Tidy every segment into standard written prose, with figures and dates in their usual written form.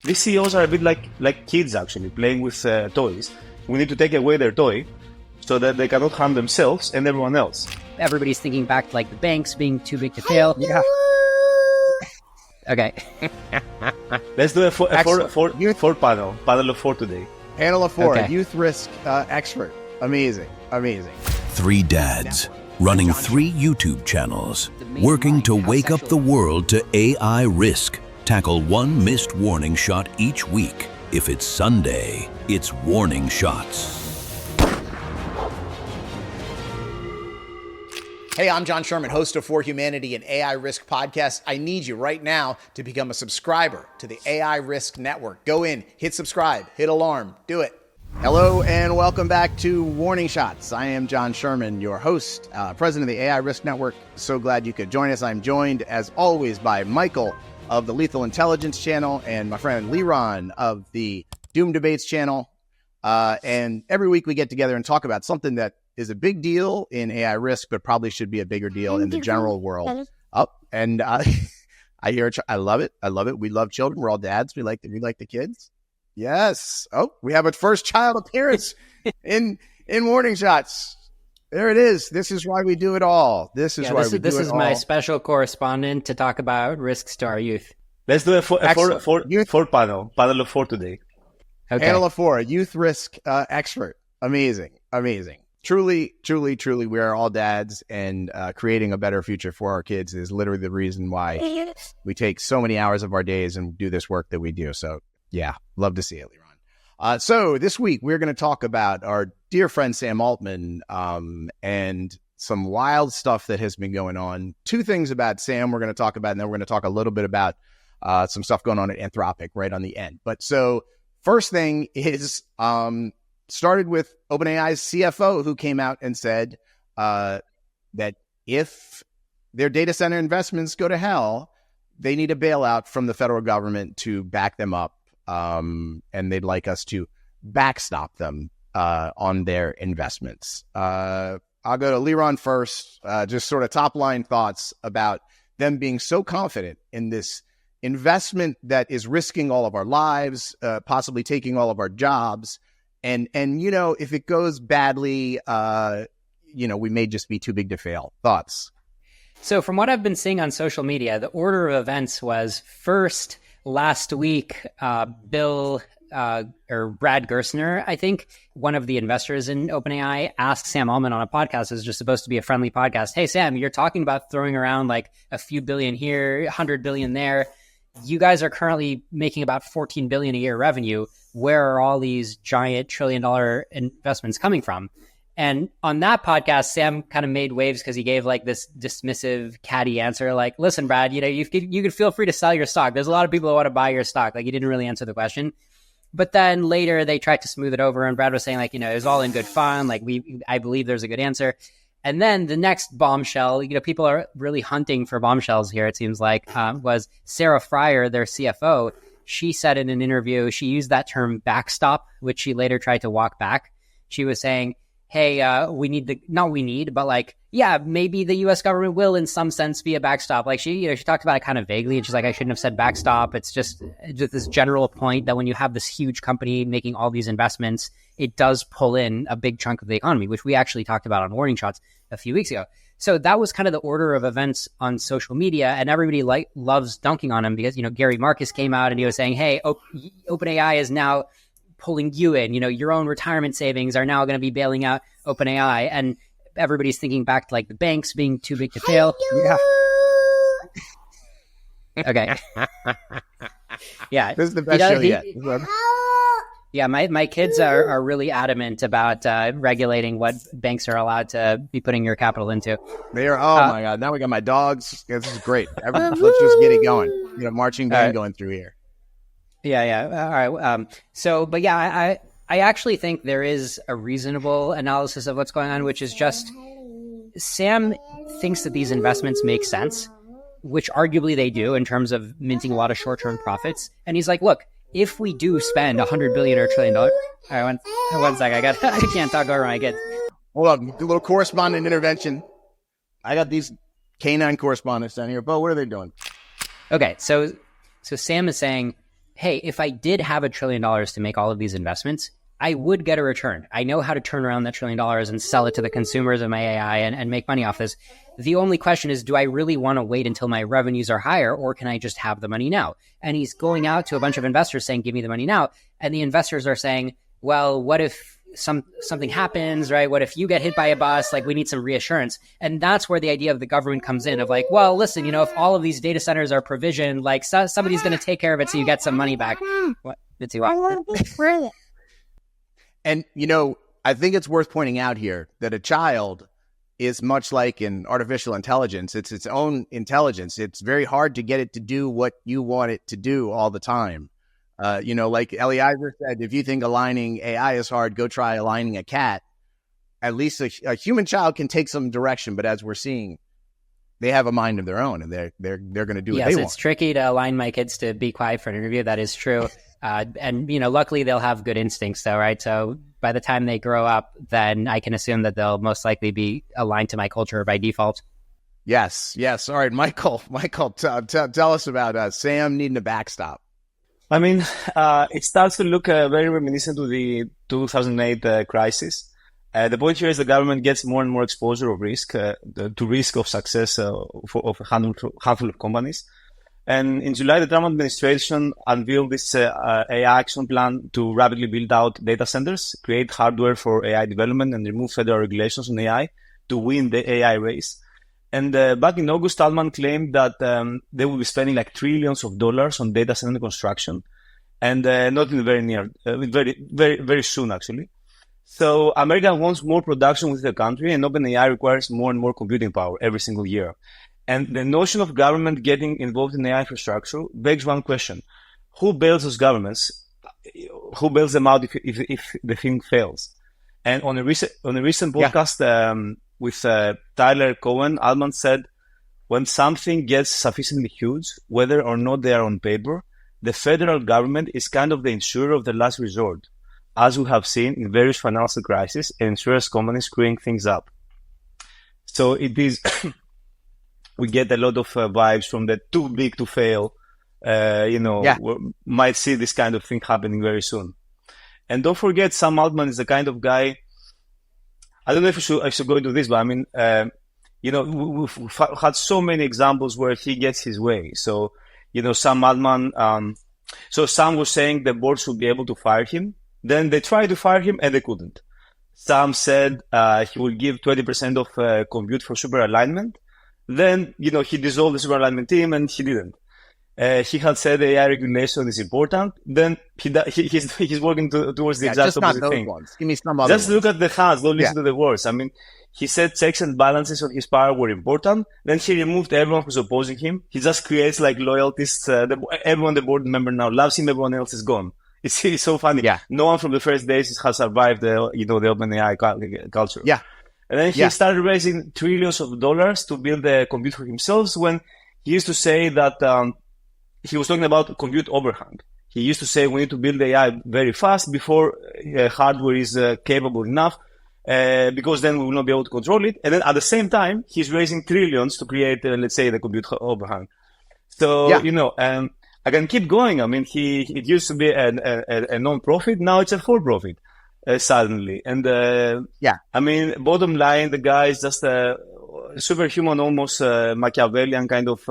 These CEOs are a bit like kids, actually, playing with toys. We need to take away their toy so that they cannot harm themselves and everyone else. Everybody's thinking back to like the banks being too big to fail. Yeah. Okay. Let's do a four panel of four today. Panel of four, Okay. youth risk expert. Amazing. Three dads running three YouTube channels, working to wake up the world to AI risk. Tackle one missed warning shot each week. If it's Sunday, it's warning shots. Hey, I'm John Sherman, host of For Humanity and AI Risk podcast. I need you right now to become a subscriber to the AI Risk Network. Go in, hit subscribe, hit alarm, do it. Hello and welcome back to Warning Shots. I am John Sherman, your host, president of the AI Risk Network. So glad you could join us. I'm joined, as always, by Michael of the Lethal Intelligence channel and my friend Liron of the Doom Debates channel. And every week we get together and talk about something that is a big deal in AI risk, but probably should be a bigger deal in the general world. I hear, I love it. We love children. We're all dads. We like the kids. Yes. Oh, we have a first child appearance in Warning Shots. There it is. This is why we do it all. This is my special correspondent to talk about risks to our youth. Let's do a four panel of four today. Okay. Panel of four, youth risk expert. Amazing. Truly, we are all dads, and creating a better future for our kids is literally the reason why we take so many hours of our days and do this work that we do. So, yeah, love to see it, Liron. So this week, we're going to talk about our dear friend Sam Altman and some wild stuff that has been going on. Two things about Sam we're going to talk about, and then we're going to talk a little bit about some stuff going on at Anthropic right on the end. But so first thing is started with OpenAI's CFO, who came out and said that if their data center investments go to hell, they need a bailout from the federal government to back them up. And they'd like us to backstop them on their investments. I'll go to Liron first, just sort of top line thoughts about them being so confident in this investment that is risking all of our lives, possibly taking all of our jobs. And you know, if it goes badly, we may just be too big to fail. Thoughts? So from what I've been seeing on social media, the order of events was first last week, Brad Gerstner, I think, one of the investors in OpenAI, asked Sam Altman on a podcast. It was just supposed to be a friendly podcast. Hey, Sam, you're talking about throwing around like a few billion here, 100 billion there. You guys are currently making about 14 billion a year revenue. Where are all these giant $1 trillion investments coming from? And on that podcast, Sam kind of made waves because he gave like this dismissive, catty answer, like, listen, Brad, you could feel free to sell your stock. There's a lot of people who want to buy your stock. Like, he didn't really answer the question. But then later they tried to smooth it over, and Brad was saying, like, it was all in good fun. Like, I believe there's a good answer. And then the next bombshell, people are really hunting for bombshells here, it seems like, was Sarah Fryer, their CFO. She said in an interview, she used that term backstop, which she later tried to walk back. She was saying, hey, maybe the U.S. government will in some sense be a backstop. Like she talked about it kind of vaguely, and she's like, I shouldn't have said backstop. It's just this general point that when you have this huge company making all these investments, it does pull in a big chunk of the economy, which we actually talked about on Warning Shots a few weeks ago. So that was kind of the order of events on social media, and everybody loves dunking on him because, Gary Marcus came out and he was saying, hey, OpenAI is now pulling you in, your own retirement savings are now going to be bailing out OpenAI, and everybody's thinking back to like the banks being too big to fail. Yeah. Okay. Yeah. This is the best show yet. Yeah, my kids are really adamant about regulating what banks are allowed to be putting your capital into. They are. Oh my God! Now we got my dogs. This is great. Let's just get it going. Marching band going through here. Yeah. All right. But yeah, I actually think there is a reasonable analysis of what's going on, which is just Sam thinks that these investments make sense, which arguably they do in terms of minting a lot of short-term profits. And he's like, look, if we do spend $100 billion or $1 trillion, all right, one sec, I can't talk over my kids. Hold on, do a little correspondent intervention. I got these canine correspondents down here. Bo, what are they doing? Okay, so Sam is saying, hey, if I did have $1 trillion to make all of these investments, I would get a return. I know how to turn around that $1 trillion and sell it to the consumers of my AI and make money off this. The only question is, do I really want to wait until my revenues are higher, or can I just have the money now? And he's going out to a bunch of investors saying, give me the money now. And the investors are saying, well, what if something happens, right? What if you get hit by a bus? Like, we need some reassurance. And that's where the idea of the government comes in, of like, well, listen, if all of these data centers are provisioned, like somebody's going to take care of it so you get some money back. What? Did you want? And, I think it's worth pointing out here that a child is much like an artificial intelligence. It's its own intelligence. It's very hard to get it to do what you want it to do all the time. Like Eliezer said, if you think aligning AI is hard, go try aligning a cat. At least a human child can take some direction, but as we're seeing, they have a mind of their own, and they're going to do what they want. Yes, it's tricky to align my kids to be quiet for an interview. That is true. And luckily they'll have good instincts though, right? So by the time they grow up, then I can assume that they'll most likely be aligned to my culture by default. Yes. All right, Michael, tell us about Sam needing a backstop. I mean, it starts to look very reminiscent to the 2008 crisis. The point here is the government gets more and more exposure of risk, to risk of success of a handful of companies. And in July, the Trump administration unveiled this AI action plan to rapidly build out data centers, create hardware for AI development, and remove federal regulations on AI to win the AI race. And back in August, Altman claimed that they will be spending like trillions of dollars on data center construction, and not in the very near, very, very, very soon, actually. So America wants more production within the country, and OpenAI requires more and more computing power every single year. And the notion of government getting involved in AI infrastructure begs one question: who bails those governments? Who bails them out if the thing fails? And on a recent podcast with Tyler Cohen, Altman said, when something gets sufficiently huge, whether or not they are on paper, the federal government is kind of the insurer of the last resort, as we have seen in various financial crises and insurance companies screwing things up. So it is. We get a lot of vibes from the too big to fail, might see this kind of thing happening very soon. And don't forget, Sam Altman is the kind of guy, I don't know if I should go into this, but I mean, we've had so many examples where he gets his way. So, Sam Altman, so Sam was saying the board should be able to fire him. Then they tried to fire him and they couldn't. Sam said he will give 20% of compute for super alignment. Then, he dissolved the super alignment team and he didn't. He had said AI regulation is important. Then he's working towards the exact opposite thing. Ones. Give me some other Just look at the hands, don't listen to the words. I mean, he said checks and balances on his power were important. Then he removed everyone who's opposing him. He just creates like loyalties. Everyone, the board member now loves him. Everyone else is gone. It's so funny. Yeah. No one from the first days has survived the OpenAI culture. Yeah. And then he started raising trillions of dollars to build the compute for himself, when he used to say that he was talking about compute overhang. He used to say we need to build AI very fast before hardware is capable enough, because then we will not be able to control it. And then at the same time, he's raising trillions to create, let's say, the compute overhang. So, I can keep going. I mean, it used to be a non-profit. Now it's a for-profit. Suddenly. And, I mean, bottom line, the guy is just a superhuman, almost Machiavellian kind of,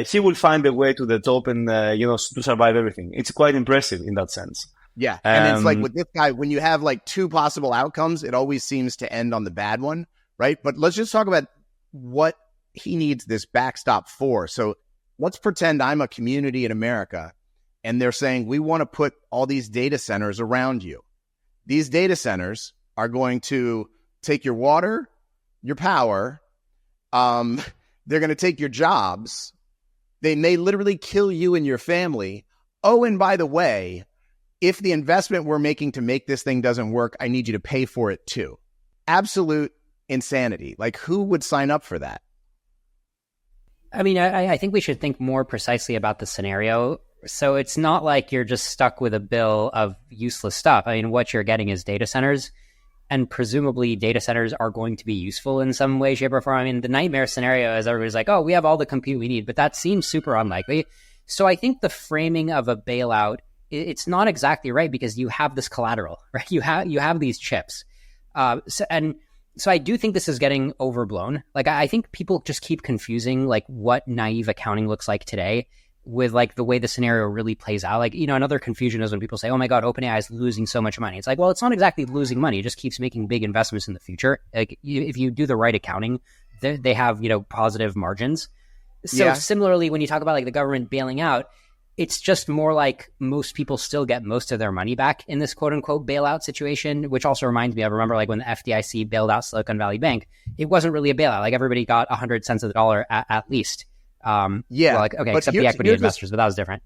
he will find a way to the top and, to survive everything. It's quite impressive in that sense. Yeah. And it's like with this guy, when you have like two possible outcomes, it always seems to end on the bad one, right? But let's just talk about what he needs this backstop for. So let's pretend I'm a community in America, and they're saying, we want to put all these data centers around you. These data centers are going to take your water, your power. They're going to take your jobs. They may literally kill you and your family. Oh, and by the way, if the investment we're making to make this thing doesn't work, I need you to pay for it too. Absolute insanity. Like, who would sign up for that? I mean, I think we should think more precisely about the scenario. So it's not like you're just stuck with a bill of useless stuff. I mean, what you're getting is data centers, and presumably data centers are going to be useful in some way, shape, or form. I mean, the nightmare scenario is everybody's like, oh, we have all the compute we need, but that seems super unlikely. So I think the framing of a bailout, it's not exactly right because you have this collateral, right? You have these chips. So I do think this is getting overblown. Like, I think people just keep confusing like what naive accounting looks like today with like the way the scenario really plays out. Like, another confusion is when people say, oh my God, OpenAI is losing so much money. It's like, well, it's not exactly losing money. It just keeps making big investments in the future. Like, if you do the right accounting, they have, positive margins. So similarly, when you talk about like the government bailing out, it's just more like most people still get most of their money back in this quote unquote bailout situation, which also reminds me of, remember like when the FDIC bailed out Silicon Valley Bank, it wasn't really a bailout. Like everybody got 100 cents of the dollar at least. Well, like, okay, except the equity investors, but that was different.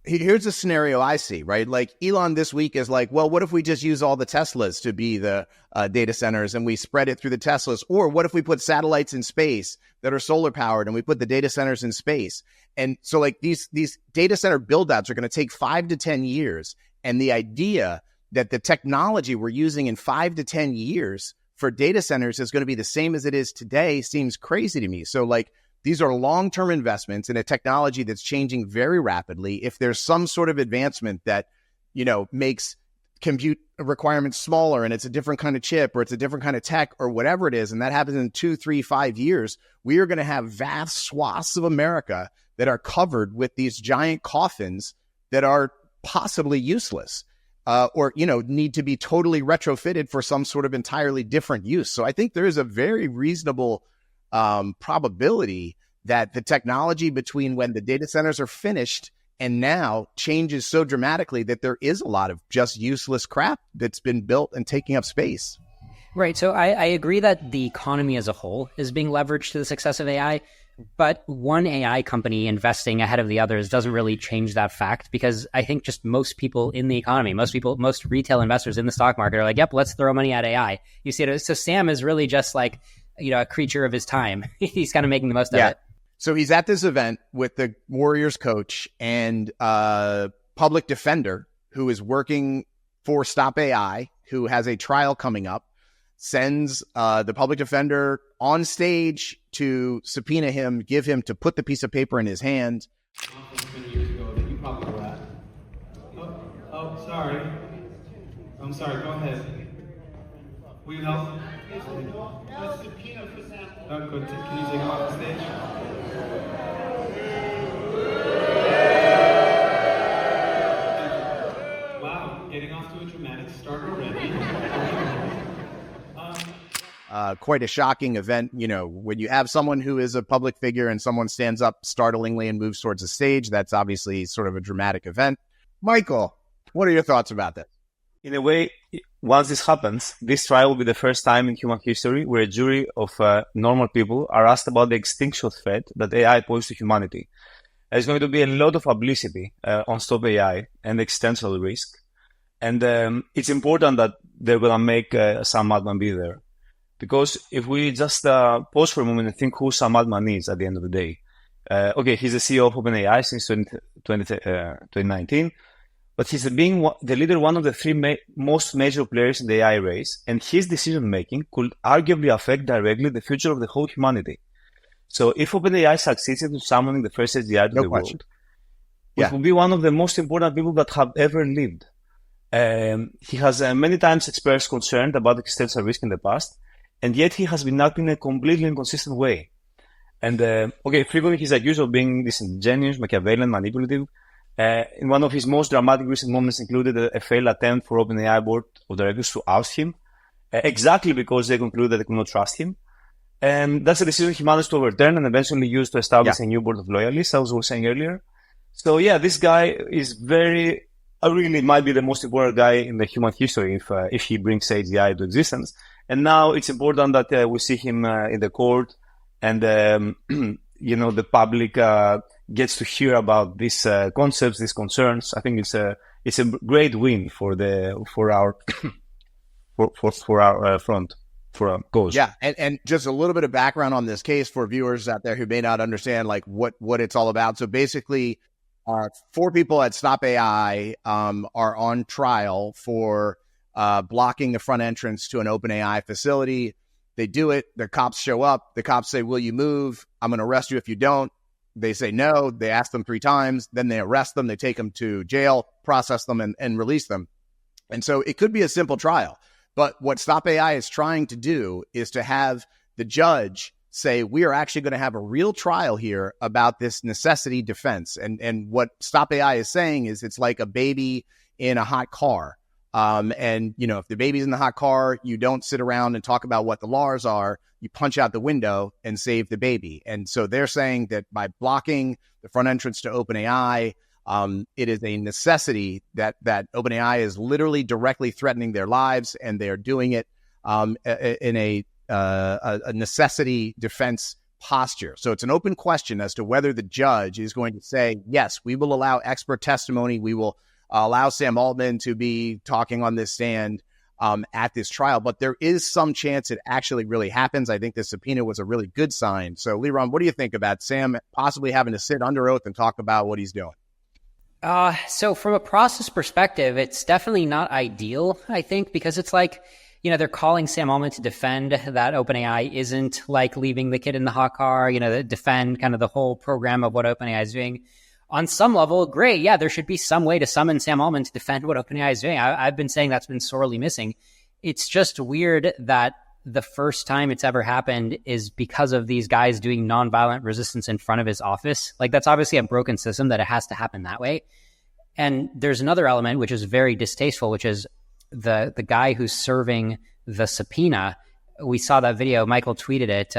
Here's a scenario I see, right? Like Elon this week is like, well, what if we just use all the Teslas to be the data centers and we spread it through the Teslas? Or what if we put satellites in space that are solar powered and we put the data centers in space? And so like these data center build outs are going to take 5 to 10 years. And the idea that the technology we're using in 5 to 10 years for data centers is going to be the same as it is today seems crazy to me. So like, these are long-term investments in a technology that's changing very rapidly. If there's some sort of advancement that, makes compute requirements smaller and it's a different kind of chip or it's a different kind of tech or whatever it is, and that happens in 2, 3, 5 years, we are going to have vast swaths of America that are covered with these giant coffins that are possibly useless or need to be totally retrofitted for some sort of entirely different use. So I think there is a very reasonable probability that the technology between when the data centers are finished and now changes so dramatically that there is a lot of just useless crap that's been built and taking up space. Right. So I agree that the economy as a whole is being leveraged to the success of AI, but one AI company investing ahead of the others doesn't really change that fact, because I think just most people in the economy, most retail investors in the stock market are like, yep, let's throw money at AI. You see it. So Sam is really just like, a creature of his time. He's kind of making the most of it. So he's at this event with the Warriors coach and public defender who is working for Stop AI, who has a trial coming up, sends the public defender on stage to subpoena him, give him to put the piece of paper in his hand. 20 years ago that you probably were at. Oh, sorry. I'm sorry, go ahead. Will you help? Subpoena for Sam. Good. Can you take him off the stage? Wow, getting off to a dramatic start already. Quite a shocking event, when you have someone who is a public figure and someone stands up startlingly and moves towards the stage, that's obviously sort of a dramatic event. Michael, what are your thoughts about this? In a way, once this happens, this trial will be the first time in human history where a jury of normal people are asked about the extinction threat that AI poses to humanity. There's going to be a lot of publicity on Stop AI and existential risk. And it's important that they're going to make Sam Altman be there. Because if we just pause for a moment and think who Sam Altman is at the end of the day. He's the CEO of OpenAI since 2019. But he's being the leader, one of the three most major players in the AI race, and his decision-making could arguably affect directly the future of the whole humanity. So if OpenAI succeeds in summoning the first SDI to the world, it will be one of the most important people that have ever lived. He has many times expressed concern about existential risk in the past, and yet he has been acting in a completely inconsistent way. And frequently he's accused of being disingenuous, Machiavellian, manipulative. In one of his most dramatic recent moments included a failed attempt for OpenAI board of directors to oust him, exactly because they concluded that they could not trust him. And that's a decision he managed to overturn and eventually used to establish a new board of loyalists, as I was saying earlier. So this guy is really might be the most important guy in the human history if he brings AGI to existence. And now it's important that we see him in the court and, the public gets to hear about these concepts, these concerns. I think it's a great win for our cause. Yeah, and just a little bit of background on this case for viewers out there who may not understand like what it's all about. So basically, 4 people at Stop AI are on trial for blocking the front entrance to an OpenAI facility. They do it. The cops show up. The cops say, "Will you move? I'm going to arrest you if you don't." They say no, they ask them 3 times, then they arrest them, they take them to jail, process them, and release them. And so it could be a simple trial. But what Stop AI is trying to do is to have the judge say, we are actually going to have a real trial here about this necessity defense. And what Stop AI is saying is it's like a baby in a hot car. And, you know, if the baby's in the hot car, you don't sit around and talk about what the laws are. You punch out the window and save the baby. And so they're saying that by blocking the front entrance to OpenAI, it is a necessity that OpenAI is literally directly threatening their lives, and they're doing it in a necessity defense posture. So it's an open question as to whether the judge is going to say, yes, we will allow expert testimony. We will allow Sam Altman to be talking on this stand at this trial. But there is some chance it actually really happens. I think the subpoena was a really good sign. So, Liron, what do you think about Sam possibly having to sit under oath and talk about what he's doing? So from a process perspective, it's definitely not ideal, I think, because it's like, you know, they're calling Sam Altman to defend that OpenAI isn't like leaving the kid in the hot car, you know, defend kind of the whole program of what OpenAI is doing. On some level, great. Yeah, there should be some way to summon Sam Altman to defend what OpenAI is doing. I've been saying that's been sorely missing. It's just weird that the first time it's ever happened is because of these guys doing nonviolent resistance in front of his office. Like, that's obviously a broken system that it has to happen that way. And there's another element which is very distasteful, which is the guy who's serving the subpoena. We saw that video. Michael tweeted it.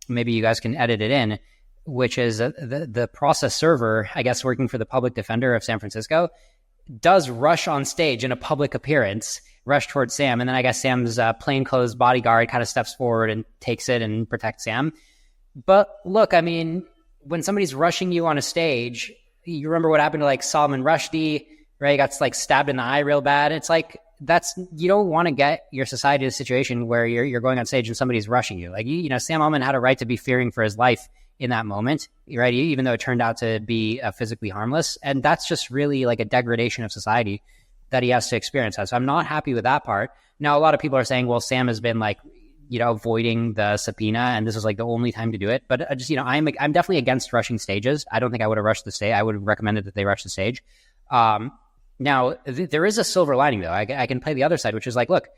Maybe you guys can edit it in, which is the process server, I guess, working for the public defender of San Francisco, does rush on stage in a public appearance, rush towards Sam. And then I guess Sam's plainclothes bodyguard kind of steps forward and takes it and protects Sam. But look, I mean, when somebody's rushing you on a stage, you remember what happened to like Salman Rushdie, right? He got like stabbed in the eye real bad. It's like, you don't want to get your society to a situation where you're going on stage and somebody's rushing you. Like, you know, Sam Altman had a right to be fearing for his life in that moment, right? Even though it turned out to be physically harmless. And that's just really like a degradation of society that he has to experience. So I'm not happy with that part. Now, a lot of people are saying, well, Sam has been like, you know, avoiding the subpoena, and this is like the only time to do it. But I just, you know, I'm definitely against rushing stages. I don't think I would have rushed the stage. I would have recommended that they rush the stage. Now, there is a silver lining, though. I can play the other side, which is like, look,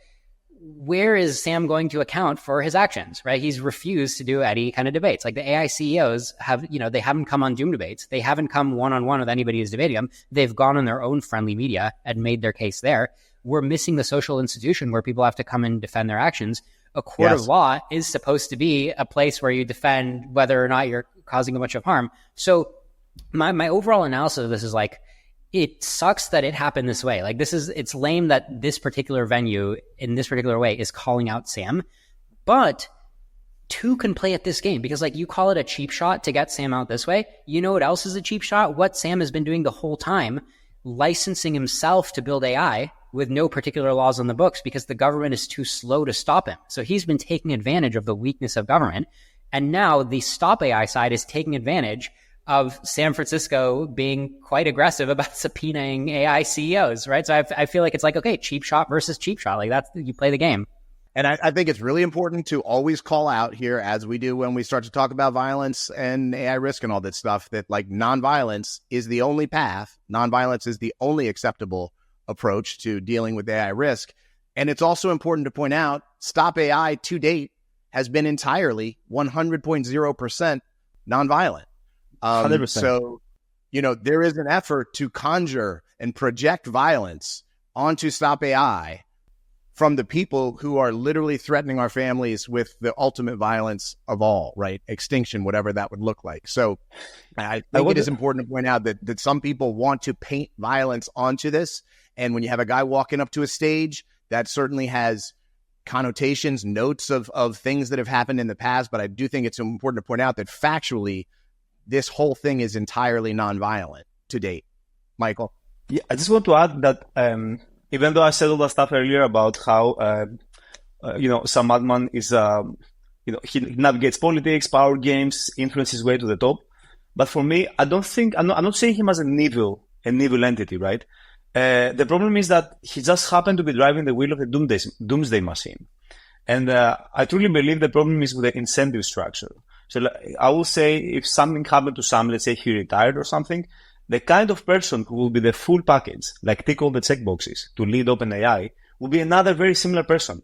where is Sam going to account for his actions, right? He's refused to do any kind of debates. Like the AI CEOs have, you know, they haven't come on Doom debates. They haven't come one-on-one with anybody who's debating them. They've gone on their own friendly media and made their case there. We're missing the social institution where people have to come and defend their actions. A court of law is supposed to be a place where you defend whether or not you're causing a bunch of harm. So my overall analysis of this is like, it sucks that it happened this way. Like, it's lame that this particular venue in this particular way is calling out Sam, but two can play at this game because, like, you call it a cheap shot to get Sam out this way. You know what else is a cheap shot? What Sam has been doing the whole time, licensing himself to build AI with no particular laws on the books because the government is too slow to stop him. So he's been taking advantage of the weakness of government. And now the Stop AI side is taking advantage of San Francisco being quite aggressive about subpoenaing AI CEOs, right? So I feel like it's like, okay, cheap shot versus cheap shot. Like, that's, you play the game. And I think it's really important to always call out here, as we do when we start to talk about violence and AI risk and all that stuff, that like nonviolence is the only path. Nonviolence is the only acceptable approach to dealing with AI risk. And it's also important to point out, Stop AI to date has been entirely 100.0% nonviolent. 100%. So, you know, there is an effort to conjure and project violence onto Stop AI from the people who are literally threatening our families with the ultimate violence of all, right? Extinction, whatever that would look like. So I think it is important to point out that some people want to paint violence onto this. And when you have a guy walking up to a stage, that certainly has connotations, notes of things that have happened in the past. But I do think it's important to point out that factually, this whole thing is entirely nonviolent to date. Michael? Yeah, I just want to add that even though I said all that stuff earlier about how, you know, Sam Altman is, you know, he navigates politics, power games, influences his way to the top. But for me, I'm not saying him as an evil entity, right? The problem is that he just happened to be driving the wheel of the doomsday machine. And I truly believe the problem is with the incentive structure. So I will say if something happened to Sam, let's say he retired or something, the kind of person who will be the full package, like tick all the checkboxes to lead OpenAI, will be another very similar person.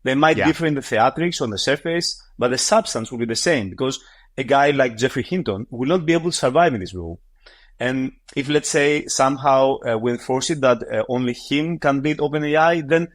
They might differ in the theatrics on the surface, but the substance will be the same because a guy like Jeffrey Hinton will not be able to survive in this role. And if, let's say, somehow we enforce it that only him can lead OpenAI, then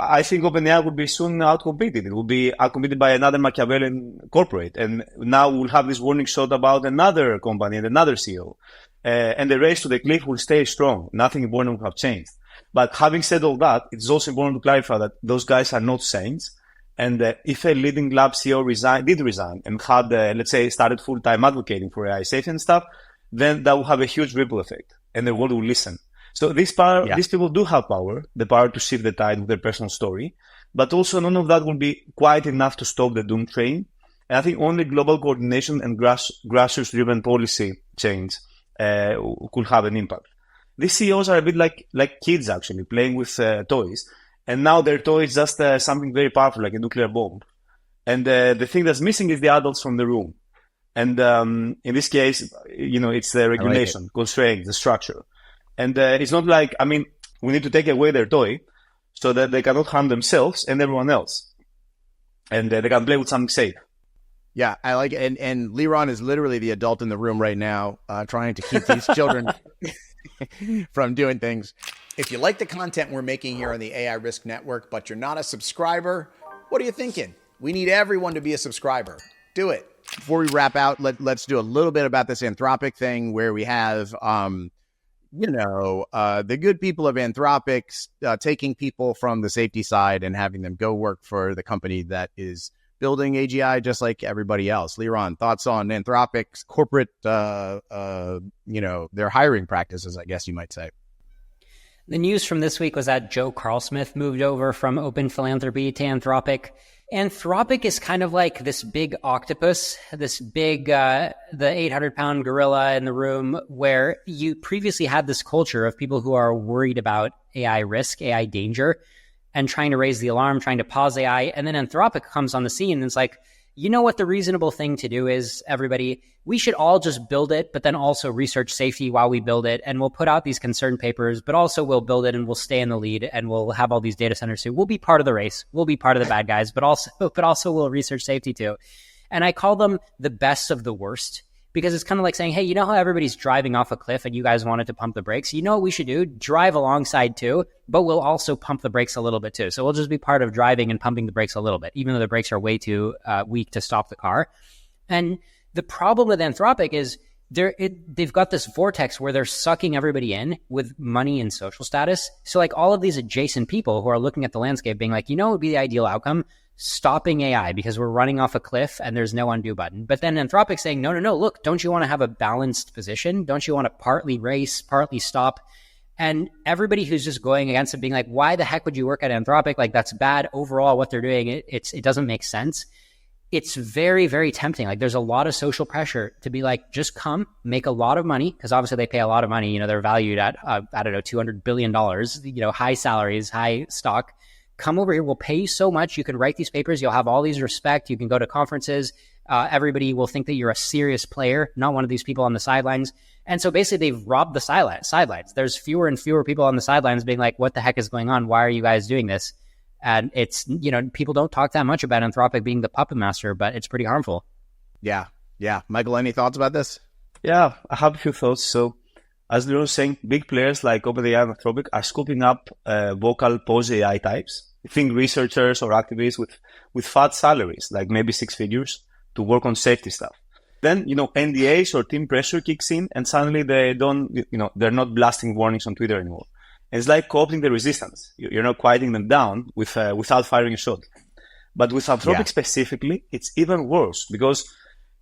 I think OpenAI will be soon outcompeted. It will be outcompeted by another Machiavellian corporate. And now we'll have this warning shot about another company and another CEO. And the race to the cliff will stay strong. Nothing important will have changed. But having said all that, it's also important to clarify that those guys are not saints. And if a leading lab CEO did resign and had, let's say, started full-time advocating for AI safety and stuff, then that will have a huge ripple effect and the world will listen. So these people do have power, the power to shift the tide with their personal story, but also none of that will be quite enough to stop the doom train. And I think only global coordination and grassroots-driven policy change could have an impact. These CEOs are a bit like kids, actually, playing with toys. And now their toy is just something very powerful, like a nuclear bomb. And the thing that's missing is the adults from the room. And in this case, it's the regulation, constraints, the structure. And it's not like, we need to take away their toy so that they cannot harm themselves and everyone else. And they can play with something safe. Yeah, I like it. And Liron is literally the adult in the room right now, trying to keep these children from doing things. If you like the content we're making here on the AI Risk Network, but you're not a subscriber, what are you thinking? We need everyone to be a subscriber. Do it. Before we wrap out, let's do a little bit about this Anthropic thing where we have, the good people of Anthropic taking people from the safety side and having them go work for the company that is building AGI just like everybody else. Liron, thoughts on Anthropic's corporate, their hiring practices, I guess you might say. The news from this week was that Joe Carlsmith moved over from Open Philanthropy to Anthropic. Anthropic is kind of like this big octopus, this big, the 800-pound gorilla in the room, where you previously had this culture of people who are worried about AI risk, AI danger, and trying to raise the alarm, trying to pause AI. And then Anthropic comes on the scene and it's like, you know what the reasonable thing to do is, everybody? We should all just build it, but then also research safety while we build it. And we'll put out these concern papers, but also we'll build it and we'll stay in the lead and we'll have all these data centers too. We'll be part of the race. We'll be part of the bad guys, but also we'll research safety too. And I call them the best of the worst because it's kind of like saying, hey, you know how everybody's driving off a cliff and you guys wanted to pump the brakes? You know what we should do? Drive alongside too, but we'll also pump the brakes a little bit too. So we'll just be part of driving and pumping the brakes a little bit, even though the brakes are way too weak to stop the car. And the problem with Anthropic is they've got this vortex where they're sucking everybody in with money and social status. So like all of these adjacent people who are looking at the landscape being like, what would be the ideal outcome? Stopping AI because we're running off a cliff and there's no undo button. But then Anthropic saying, no, look, don't you want to have a balanced position? Don't you want to partly race, partly stop? And everybody who's just going against it being like, why the heck would you work at Anthropic? Like that's bad overall what they're doing. It doesn't make sense. It's very, very tempting. Like there's a lot of social pressure to be like, just come, make a lot of money, because obviously they pay a lot of money. They're valued at, $200 billion, high salaries, high stock. Come over here. We'll pay you so much. You can write these papers. You'll have all these respect. You can go to conferences. Everybody will think that you're a serious player, not one of these people on the sidelines. And so basically they've robbed the sidelines. There's fewer and fewer people on the sidelines being like, what the heck is going on? Why are you guys doing this? And it's, people don't talk that much about Anthropic being the puppet master, but it's pretty harmful. Yeah. Michael, any thoughts about this? Yeah, I have a few thoughts. So as Liron was saying, big players like OpenAI and Anthropic are scooping up vocal pose AI types. Think researchers or activists with fat salaries, like maybe six figures, to work on safety stuff. Then, NDAs or team pressure kicks in and suddenly they're not blasting warnings on Twitter anymore. And it's like co-opting the resistance. You're not quieting them down without firing a shot. But with Anthropic specifically, it's even worse because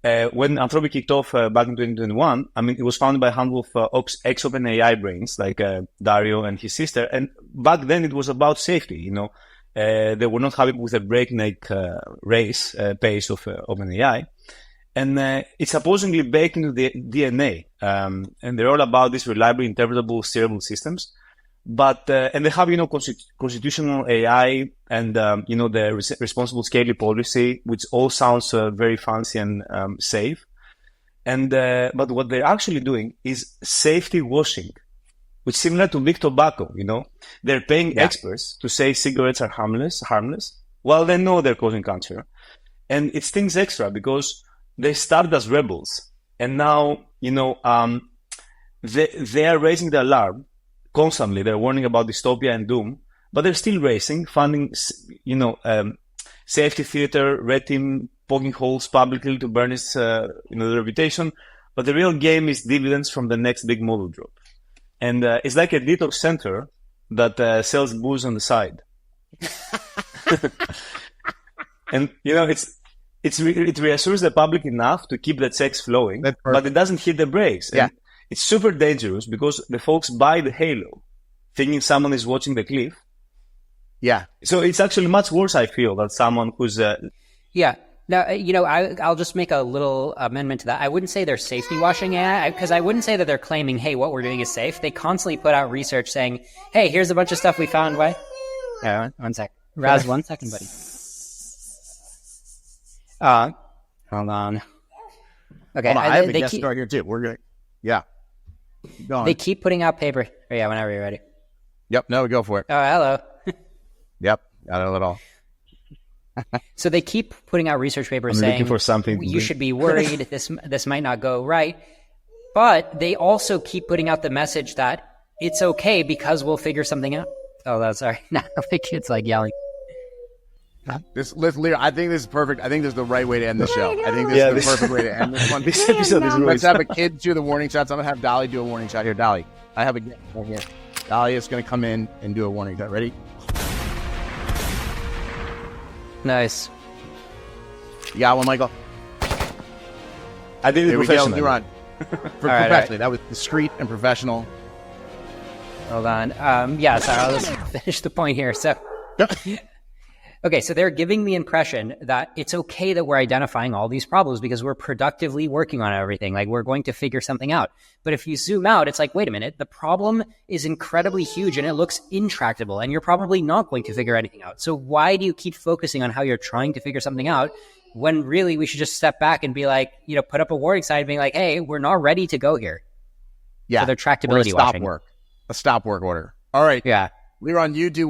when Anthropic kicked off back in 2021, it was founded by a handful of ex-OpenAI brains like Dario and his sister. And back then it was about safety, They were not happy with the breakneck pace of OpenAI. And it's supposedly baked into the DNA. And they're all about these reliably interpretable, steerable systems. But and they have constitutional AI and the responsible scaling policy, which all sounds very fancy and safe. And but what they're actually doing is safety washing, which is similar to big tobacco. They're paying experts to say cigarettes are harmless. Well, they know they're causing cancer, and it stings extra because they started as rebels, and now they are raising the alarm constantly. They're warning about dystopia and doom, but they're still racing, funding, safety theater, red team, poking holes publicly to burn its, their reputation. But the real game is dividends from the next big model drop. And it's like a detox center that sells booze on the side. And, it reassures the public enough to keep the checks flowing, but it doesn't hit the brakes. Yeah. And it's super dangerous because the folks buy the halo, thinking someone is watching the cliff. Yeah. So it's actually much worse, I feel, than someone who's... Yeah. Now, I'll just make a little amendment to that. I wouldn't say they're safety washing AI, because I wouldn't say that they're claiming, hey, what we're doing is safe. They constantly put out research saying, hey, here's a bunch of stuff we found. Why? One sec. Raz, 1 second, buddy. Hold on. Okay. Hold on, I have a guest star here, too. We're good. Yeah. Go on. They keep putting out paper. Oh, yeah, whenever you're ready. Yep. No, go for it. Oh, hello. Yep. Got it all. So they keep putting out research papers saying looking for something you should be worried. This might not go right. But they also keep putting out the message that it's okay because we'll figure something out. Oh, that's sorry. Now the kid's like yelling. Liron, I think this is perfect. I think this is the right way to end the show. I think this is the perfect way to end this one. This episode is really... Let's have a kid do the warning shots. I'm going to have Dolly do a warning shot here. Dolly, I have a guest right here. Dolly is going to come in and do a warning shot. Ready? Nice. You got one, Michael? I did it professionally. Here we go, Liron. Professionally. That was discreet and professional. Hold on. Yeah, sorry, I'll just finish the point here. So... Okay, so they're giving the impression that it's okay that we're identifying all these problems because we're productively working on everything. Like, we're going to figure something out. But if you zoom out, it's like, wait a minute, the problem is incredibly huge and it looks intractable, and you're probably not going to figure anything out. So why do you keep focusing on how you're trying to figure something out when really we should just step back and be like, put up a warning sign being like, hey, we're not ready to go here. Yeah. So they're tractability watching. A stop work order. All right. Yeah. Liron, you do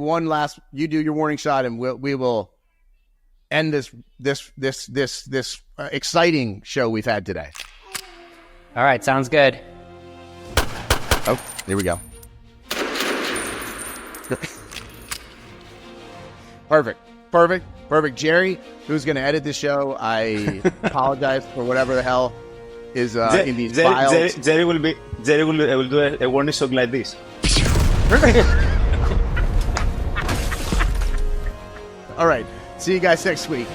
your warning shot, and we will end this exciting show we've had today. All right, sounds good. Oh, here we go. Perfect. Jerry, who's going to edit this show, I apologize for whatever the hell is in these files. Jerry will do a warning shot like this. All right. See you guys next week.